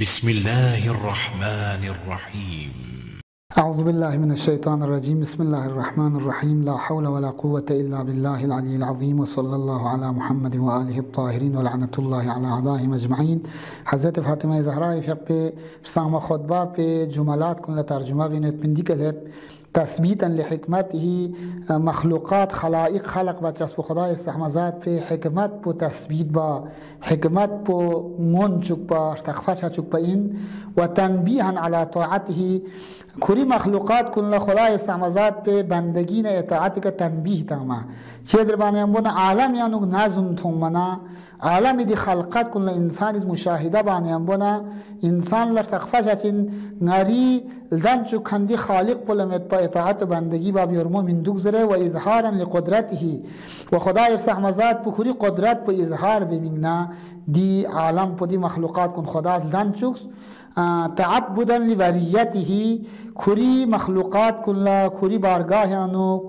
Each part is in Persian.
بسم الله الرحمن الرحيم. أعوذ بالله من الشيطان الرجيم. بسم الله الرحمن الرحيم. لا حول ولا قوة إلا بالله العلي العظيم. وصلى الله على محمد وآله الطاهرين ولعنة الله على أعدائهم أجمعين. حضرت فاطمه زهرا في رسالة خطبة في جملات كل ترجمة بينت من ديك تثبيتا لحكمته مخلوقات خلائق خلق با چسب خدای سحمزاد په حکمت په تثبیت با حکمت په مون چوک با تخفش چوک با این و تنبیها علی طاعته کری مخلوقات کل خدای سحمزاد په بندگی نه اطاعت کا تنبیه تاما چه در باندې امونه عالم یانو نظم تومنا عالم دی خلقت کل انسان از مشاهده باندې امونه انسان لر تخفش چین ناری لدن چو کندی خالق پلمت با اطاعت و بندگی با بیرمو من دوگذره و اظهارا لقدرته و خدای سحمزاد بخوری قدرت با اظهار بمینه دی عالم پا دی مخلوقات کن خدا لدن چوکس تعبدا لبریته کری مخلوقات کلا کری بارگاهانو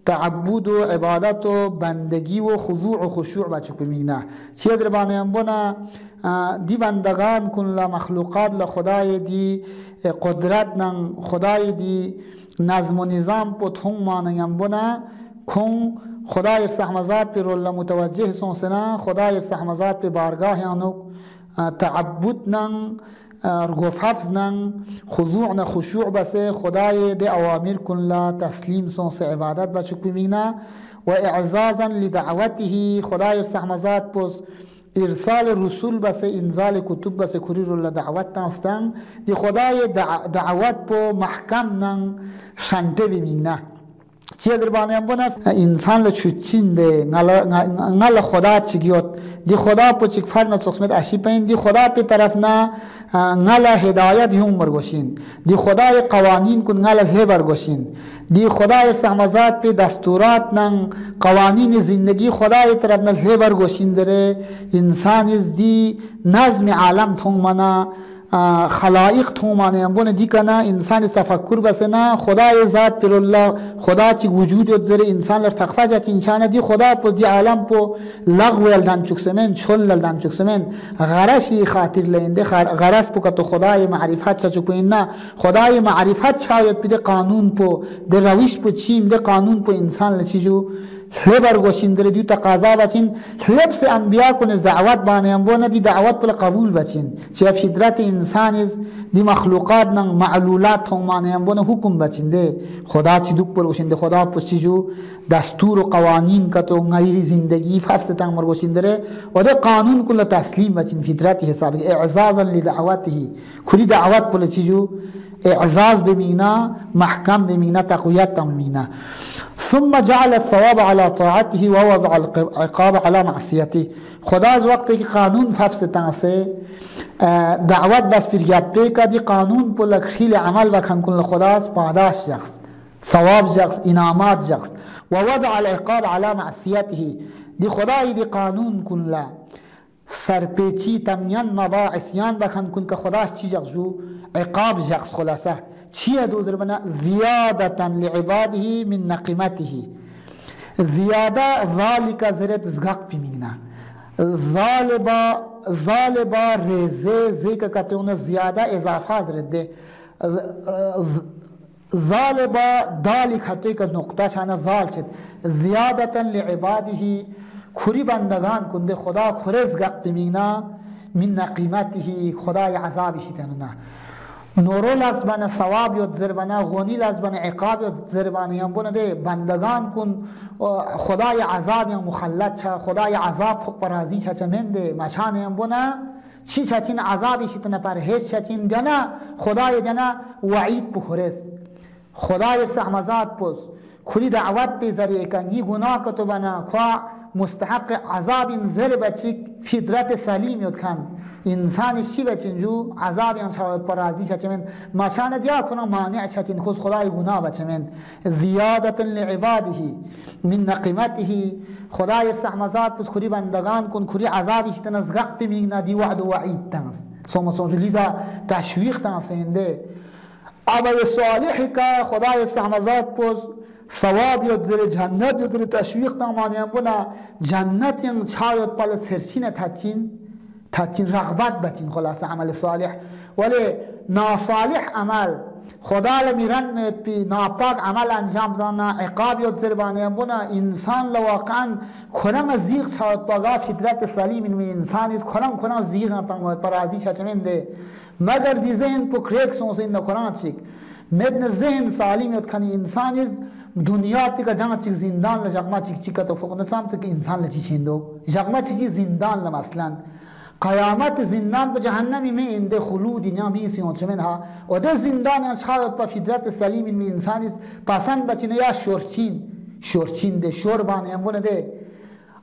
تعبد و عبادت و بندگی و خضوع و خشوع بچه بمینه چیه در بانه امبونا دی بندگان کلا مخلوقات لخدای دی قدرت نن خدای دی نظم و نظام پو تون مانه امبونا کن خدای سحمزاد پی رول متوجه سونسنا خدای سحمزاد پی بارگاه یانو تعبد نن رگوف حفظ نن خضوع نه خشوع بسه خدای دی اوامر کلا تسلیم سونس عبادت بچه بمینه و اعزازا لدعوته خدای سحمزاد پوز ارسال رسول بس انزال کتب بس کری رو دعوت تانستن دی خدای دعوت پو محکم نن شنته بمینه چیه در بانه امبونه انسان لچوچین ده نال خدا چگیوت دی خدا پو چک فرنا چقسمت اشی پین دی خدا پی طرف نه نال هدایت هم برگوشین دی خدای قوانین کن نال له برگوشین دی خدای سحمزاد پی دستورات نن قوانین زندگی خدای طرف نه له برگوشین داره انسان از دی نظم عالم تون منا خلائق تومانه امبونه دی کنه انسان از تفکر بسه نه خدای ذات پر الله خدا چی وجود ادزره انسان لر تخفجه چی انسانه دی خدا پو دی عالم پو لغو الدن چکسمن چل الدن چکسمن غرشی خاطر لینده غرس پو کتو خدای معرفت چا چکوین نه خدای معرفت چاید پیده قانون پو دی رویش پو چیم دی قانون پو انسان لچی جو لبر گوشین در دیو تقاضا بچین لبس انبیاء کن از دعوت بانه امبونه دی دعوت پل قبول بچین چه فطرت انسان از دی مخلوقات نن معلولات تومانه امبونه حکم بچین ده خدا چی دوک پر گوشین ده خدا پس چی جو دستور و قوانین کتو غیر زندگی ففست تنگ گوشین داره و ده قانون کل تسلیم بچین فطرت حساب اعزازا لدعوته کلی دعوت پل چی جو اعزاز بمینه محکم بمینه تقویت بمینه ثم جعل الثواب على طاعته ووضع العقاب على معصيته خدا از وقتی که قانون ففس تنسه دعوت بس پر گپه که دی قانون پر لکشیل عمل بکن کن خداست پاداش شخص ثواب شخص انعامات شخص ووضع العقاب على معصيته دی خدای دی قانون کن لا سرپیچی تمین مبا عصیان بکن کن که خداش چی شخصو عقاب شخص خلاصه چیه دوزر بنا زیادتا لعباده من نقمته زیاده ذالک زرت زغق پیمیگنا ظالبا ریزه زیکا کتے انہیں زیادہ اضافہ زرت دے ظالبا دالک حتی که نقطه شانه ظال شد زیادتا لعباده کری بندگان کنده خدا کره زغق پیمیگنا من نقمته خدای عذابی شدنونه نورو لازبانه ثواب یاد زربانه غنی لازبانه عقاب یاد زربانه یم بونه ده بندگان کن خدای عذاب یم مخلط چه خدای عذاب فوق پرازی چه منده مشان یم بونه چی چین عذابی شتنه پرهیز چین دنه خدای دنه وعید بخورز خدای سحمزاد پوز کلی دعوت پی ذریعه کنی گناه کتو بنا خواه مستحق عذاب زر بچی فطرت سلیم یاد کن انسان چی بچین جو عذاب یان شاید پرازی چچمن ماشان دیا کنه مانع چچین خود خدای گناه بچمن زیادت لعباده من نقمته خدای سحمزاد پس کری بندگان کن کری عذابی شتن زغق بمیگنا دی وعد و وعید تنس سوما سوچو لیدا تشویق تنسینده عمل صالحی که خدای سحمزاد پس ثواب یاد زیر جنت یاد زیر تشویق نمانیم بنا جنت یم چاید پال سرچین تچین تچین رغبت بچین خلاصه عمل صالح ولی ناصالح عمل خدا لمیرن میت پی ناپاک عمل انجام دانا عقاب یاد زربانه بنا انسان لواقعا کنم زیغ چاوت باگا فطرت سلیم این انسان کنم زیغ نتام پرازی چچمنده مگر دی ذهن پو کریک سونس این نکران چیک مبن ذهن سالم یاد کنی انسان دنیا تیکا دنگ چیک زندان لجاقما چیک تو فوق نتام تک انسان لچی چندو جاقما چیک زندان لمثلا قیامت زندان به جهنمی می انده خلودی نیا بیسی اونچمن ها و ده زندان یا شاید پا فطرت سلیم این انسانی پسند بچینه یا شورچین ده شور بانه امونه ده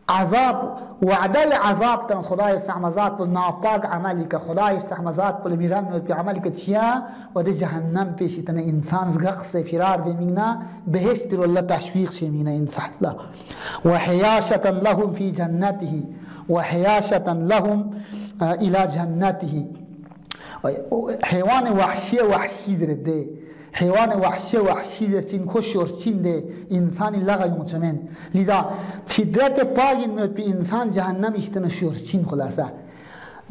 عذاب وعده عذاب تنس خدای استحمزات پر ناپاک عملی که خدای استحمزات پر میران میاد عملی که چیا و ده جهنم پیشی تنه انسان زغق سے فرار بمینا بهشت رو الله تشویق شمینا انسان الله وحیاشة لهم فی جنته وحیاشة لهم الى جنته حیوان وحشی درده حیوان وحشی در چین خوشور چین ده انسانی لغا یومچمن لذا فطرت پاگین میاد پی انسان جهنم اشتن شور چین خلاصه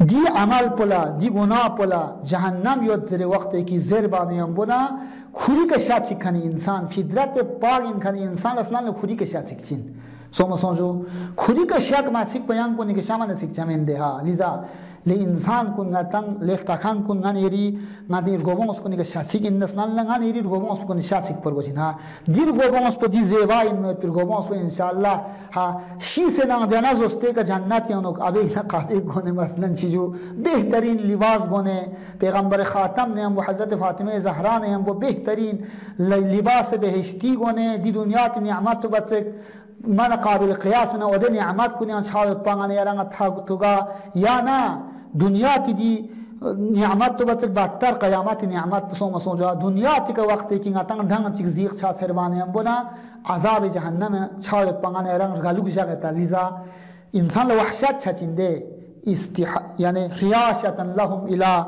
دی عمل پلا دی گناه پلا جهنم یاد زر وقتی که زر بانیم بنا خوری که شاد سکنی انسان فطرت پاگین کنی انسان اصلا خوری که شاد سکچین سوما سونجو خوری که شک ما سک بیان کنی که شما نسک چمن ده ها لذا لی انسان کن نتن لی تکان کن نگیری ندیر گوبانس کنی که شاسیک اندس نل نگیری گوبانس کنی شاسیک پر بچین ها دیر گوبانس پر دی زیبایی میاد پر گوبانس پر انشالله ها شیس نگ جناز استه که جنتی آنوک ابی نقابی گونه مثلا چیزو بهترین لباس گونه پیغمبر خاتم نیم و حضرت فاطمه زهرا نیم و بهترین لباس بهشتی گونه دی دنیا تی نعمت تو بچک من قابل قیاس من ودی نعمت کنی شاید پانگانه یارانگ توگا یا نه دنیا تی دی نعمت تو بچک بدتر قیامت نعمت سوما سوجا دنیا تی که وقتی که نتان ढंग چیک زیغ چا سربانه هم بنا عذاب جهنم شاید پانگانه یارانگ گلوگ جگتا لذا انسان لوحشت چچنده یعنی حیاشة لهم الى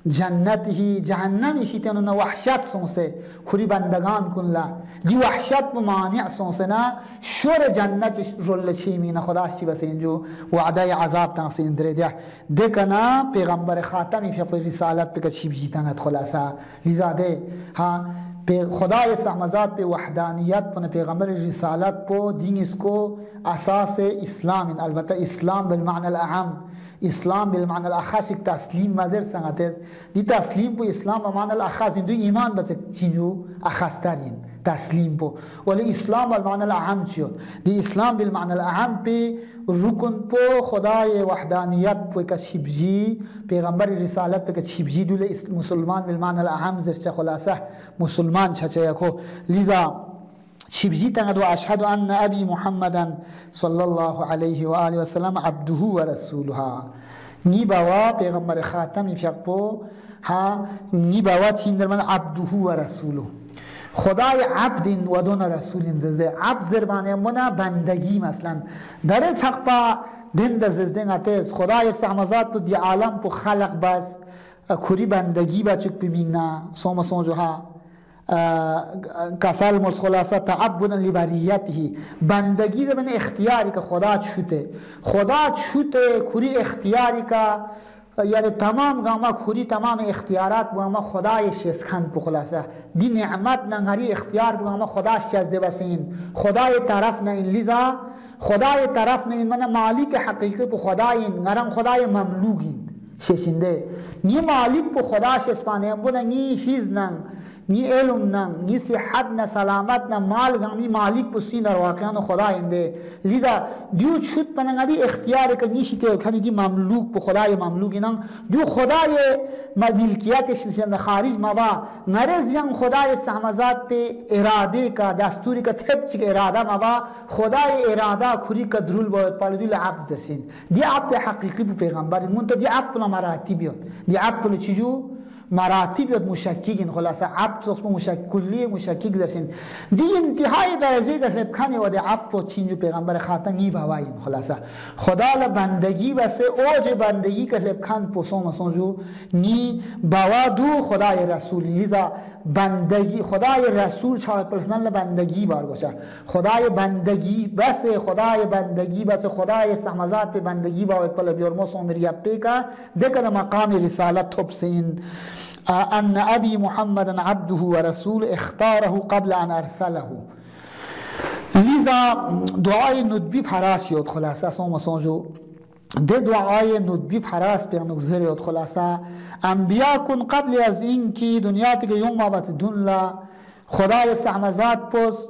جنته جهنم ایشیتن وحشت سونسه خوری بندگان کن لا دی وحشت مانع سونسه نا شور جنت رول چی مینه خداش چی بس اینجو وعده عذاب تنسی اندره ده کنا پیغمبر خاتمی فی رسالت پی کچی بجیتن خلاصا لذا ده ها خدای سحمزات پی وحدانیت پن پیغمبر رسالت پو دین اس کو اساس اسلام البته اسلام بالمعنى الاعم اسلام بالمعنى الاخص یک تسلیم مذر سنگتز دی تسلیم پو اسلام بالمعنى الاخص دو ایمان بس چیزو اخص ترین تسلیم پو ولی اسلام بالمعنى الاعم چیود دی اسلام بالمعنى الاعم پی رکن پو خدای وحدانیت پو یک شبجی پیغمبر رسالت پو یک شبجی دول مسلمان بالمعنى الاعم زرچه خلاصه مسلمان چچه یکو لذا شبجي تنقدو أشهد أن أبي محمدا صلى الله عليه وآله وسلم عبده ورسولها نيبوا پیغمبر خاتم فيقبو ها نيبوا تيندر من عبده ورسوله خدای عبد و دون رسول زده عبد زربانه منا بندگی مثلا در سقپا دین د زدن اتز خدای سعمزات دی عالم پو خلق باز کوری بندگی بچک بمینا سوما سونجوها کسال ملس خلاصه تعبدا لبریته بندگی من اختیاری که خدا چوته کوری اختیاری که یعنی تمام گاما کوری تمام اختیارات بگاما خدای شسخند خلاصه دی نعمت نگاری اختیار بگاما خداش چزده بسین خدای طرف نه این لذا خدای طرف نه این من مالک حقیقی پو خدای نرم خدای مملوکین ششنده نی مالک پو خداش اسپانه بوده نی حیز نن نی علم نن نی صحت نه سلامت نه مال گامی مالک پسین در واقعا خداینده لذا دیو چوت پنگاری اختیار که نیشیته کنی دی مملوک پو خدای مملوکی نن دیو خدای ملکیت سن خارج مبا نرز ین خدای سحمزات پہ اراده کا دستوری کا تھپ چک اراده مبا خدای اراده کھری کا درول باید پالی دی عبد درسین دی عبد حقیقی پو پیغمبر منت دی عبد پلا مراتبیت دی عبد پلا چیجو مراتب یاد مشککین خلاصه عبد سوس مشکک کلی مشکک درسین دی انتهای درجه در لبکانی و عبد و چینجو پیغمبر خاتم نی باواین خلاصه خدا ل بندگی بس اوج بندگی که لبکان پوسو مسونجو نی باوا دو خدای رسول لذا بندگی خدای رسول شاید پرسنل بندگی بار باشه خدای بندگی بس خدای بندگی بس خدای سمزات به بندگی با پل بیرموس عمریا پیکا دکن مقام رسالت تبسین ان ابي محمد عبده ورسول اختاره قبل ان ارسله لذا دعای ندبی فراش یاد خلاصه سوم سونجو ده دعای ندبی فراس پیغمبر زیر یاد خلاصه انبیا کن قبل از این که دنیا تیگه یوم بابت دنلا خدای سحمزات پس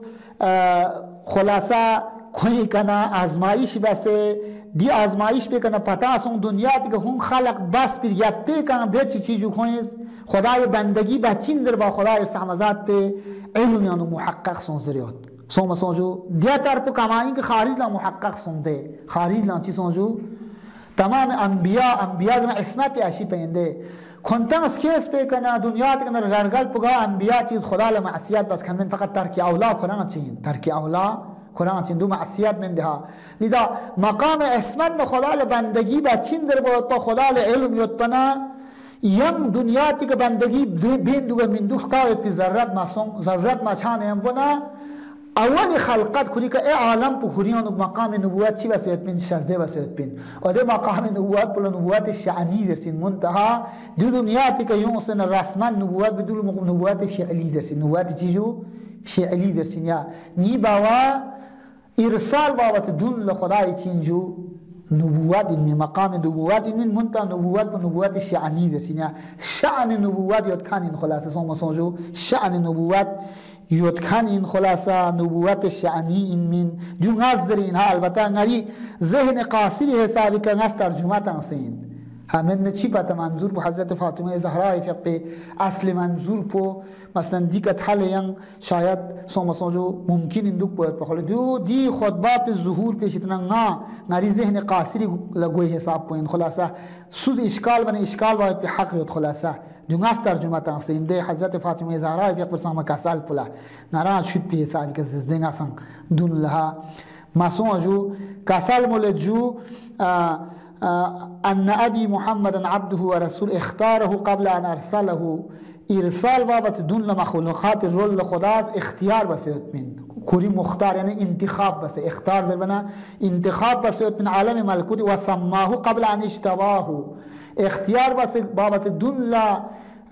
خلاصه کوئی کنا آزمایش بسه دی آزمایش بکنه پتا سون دنیا تیگه هم خلق بس پیر یا پیکن ده چی چیزو کنیز خدای بندگی بچین در با خدای سحمزات پی علم یانو محقق سون زیر یاد سوم سونجو دیا طرف کمائیں کہ خارج لا محقق سنتے خارج لا چی سونجو تمام انبیاء میں عصمت اشی پہندے کنتم اسکیس پہ کنا دنیا تک نر رگل پگا انبیاء چیز خدا ل معصیت بس کھن فقط ترک اولا قرآن چین ترک اولا قرآن چین دو معصیت من دها لذا مقام عصمت میں خدا ل بندگی با چین در با خدا ل علم یوت پنا یم دنیا تک بندگی بین دو من دو قاعد ذرات ما سون ذرات ما چان یم بنا اول خلقت خوری که ای عالم پو خوریان مقام نبوت چی وسیعت بین شزده وسیعت بین و ده مقام نبوت پلا نبوت شعنی درسین منتها دو دنیاتی که یون سن رسمن نبوت بدول نبوت فعلی درسین نبوت چیجو فعلی درسین یا نی باوا ارسال باوت دون لخدای چینجو نبوت این مقام نبوت این منتها نبوت با نبوت شعنی درسین یا شعن نبوت یاد کن این خلاصه سوم سونجو شعن نبوت یاد کن این خلاصه نبوت شعنی این من جو نظر اینها البته نری ذهن قاصری حسابی که نست ترجمه تنسین همین چی پتا منظور بو حضرت فاطمه زهرا فقه اصل منظور بو مثلا دیگه حل ین شاید سومسونجو ممکن این دوک باید بخوله دو دی خطبه پی ظهور پیشتنا نری ذهن قاصری لگوی حساب پوین خلاصه سود اشکال بنا اشکال باید پی حق یاد خلاصه دوناس ترجمه تنسین ده حضرت فاطمه زهرا فقه برسام کسال پلا نران شد پی حسابی که زدنگ اصلا دون لها مسونجو کسال مولجو ان ابي محمد عبده ورسول اختاره قبل ان ارسله ارسال بابت دون مخلوقات رول خداز اختیار بسیت من کوری مختار یعنی انتخاب بس اختار زربنا انتخاب بسیت من عالم ملکوت و سماه قبل ان اشتباه اختیار بس بابت دون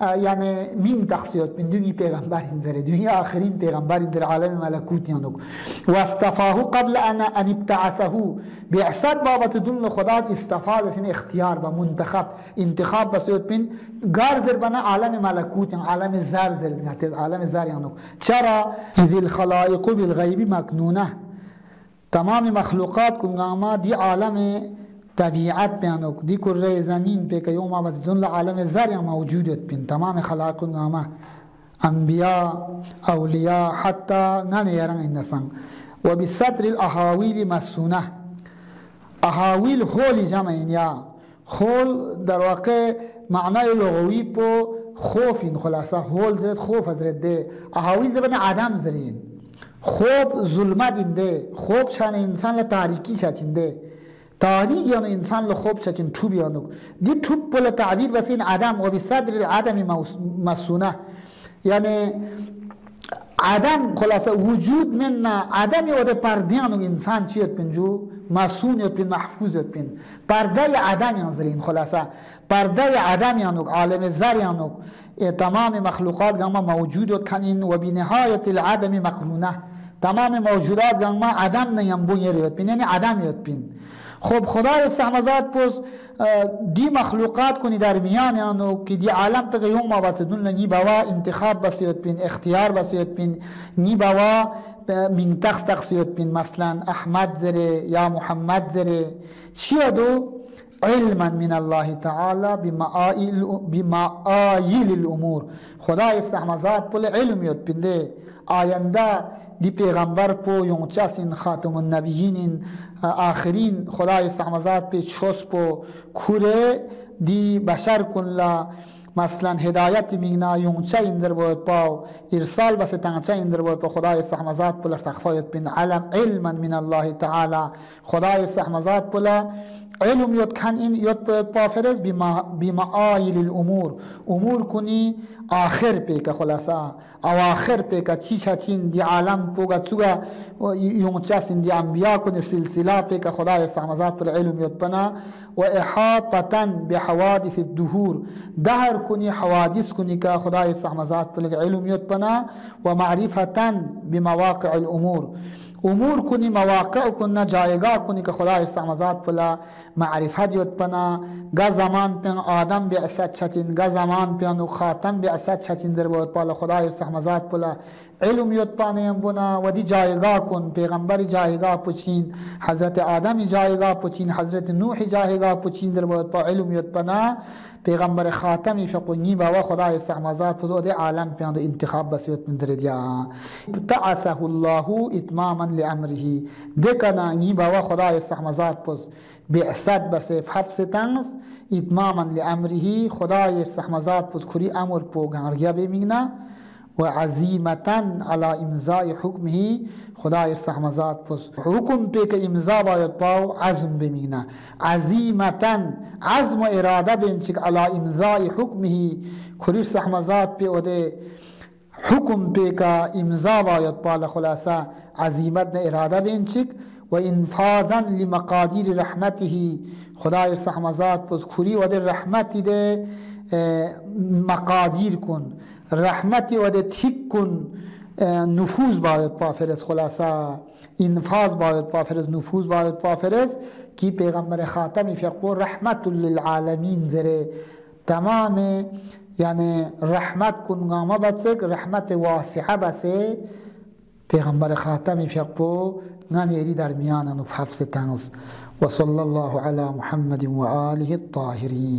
یعنی من تخصیت من دنیا پیغمبر انذاره دنیا آخرین پیغمبر انذاره عالم ملکوت یانو و استفاه قبل ان ابتعثه بعثت بابت دون خدا استفاده سن اختیار با منتخب انتخاب بسیت من گارزر بنا عالم ملکوت یعنی عالم زر زر عالم زر یانو چرا اذ الخلائق بالغیب مکنونه تمام مخلوقات کنگاما دی عالم طبیعت بیانو دی کره زمین به که یوم آباد دون عالم زر موجودت بین تمام خلق نامه انبیاء اولیاء حتی ننیرن اندسن و بسطر الاحاویل مسونه احاویل خول جمعین یا خول در واقع معنای لغوی پو خوف این خلاصه خول زرد خوف از رده احاویل زبن عدم زرین خوف ظلمت اینده خوف شان انسان لتاریکی شاچینده تاریخ یعنی انسان ل خوب چکن توب یانو دی توب بل تعبیر بس این عدم و بصدر العدم مسونه یعنی عدم خلاصه وجود من عدم یاد پردیانو انسان چیت پنجو مسون یاد پن محفوظ یاد پن پرده عدم یانزرین خلاصه پرده عدم یانو عالم زر یانو تمام مخلوقات گاما موجود یاد کنین و بنهایت العدم مقرونه تمام موجودات گاما عدم نیامبون یاد پن یعنی عدم یاد پن خب خدای سحمزات پس دی مخلوقات کنی در میان یانو که دی عالم پا یوم آباد دون نی بوا انتخاب بسیت بین اختیار بسیت بین نی بوا من تخصیت بین مثلا احمد زره یا محمد زره چیه دو علما من الله تعالی بمآیل الامور خدای سحمزات پل علم یاد بینده آینده دی پیغمبر پو یونچاسین خاتم النبیین آخرین خدای سحمزات پی چوس پو کوره دی بشر کن لا مثلا هدایت میگنا یونچه اندر باید پاو ارسال بس تنچه اندر باید پا خدای سحمزاد پلا تخفایت بین علما من الله تعالی خدای سحمزاد پلا علم یاد کن این یاد پا فرز بمعایل الامور امور کنی آخر پیکا خلاصا اواخر پیکا چیچا چین دی عالم پوگا چوگا یونچه سن دی انبیاء کنی سلسله پیکا خدای سحمزاد پلا علم یاد پنا و احاطتا بحوادث الدهور دهر کنی حوادث کنی که خدای سحمزاد پلا علم یاد پنا و معرفتا بمواقع الامور امور کنی مواقع کنی جایگاه کنی که خدای سحمزاد پلا معرفت یاد پنا گا زمان پیان آدم بعثت چچین گا زمان پیان خاتم بعثت چچین در بود پالا خدای سحمزاد پلا علم یاد پانیم بنا و دی جایگاه کن پیغمبر جایگاه پچین حضرت آدم جایگاه پچین حضرت نوح جایگاه پچین در بود پا علم یاد پنا پیغمبر خاتمی فقونی با خدای سحمزاد پلا دی عالم پیان دو انتخاب بسیط من در دیا تعثه الله اتماما لامره دکنا نی با خدای سحمزاد پس بعثت بس حفظ تنس اتماما لامره خدای سحمزاد پس کری امر پوگانریا بمیگنا و عزیمتا على امضاء حکمه خدای سحمزاد پس حکم پیک امضا باید پاو عزم بمیگنا عزیمتا عزم و اراده بینچک على امضاء حکمه کری سحمزاد پی اوده حکم پیکا امضا باید پالا خلاصا عزیمت نه اراده بینچک و انفاذا لمقادیر رحمته خدای سحمزاد پس کری اوده رحمتی ده مقادیر کن رحمتی و ده تک کن نفوذ باید پافرز خلاصا انفاذ باید پافرز نفوذ باید پافرز کی پیغمبر خاتمی فیقو رحمت للعالمین زره تمام یعنی رحمت کنگامه بسک رحمت واسعه بسه پیغمبر خاتمی فیقو نانیری در میان نفحفظ تنز و صلی الله علی محمد و آله الطاهرین.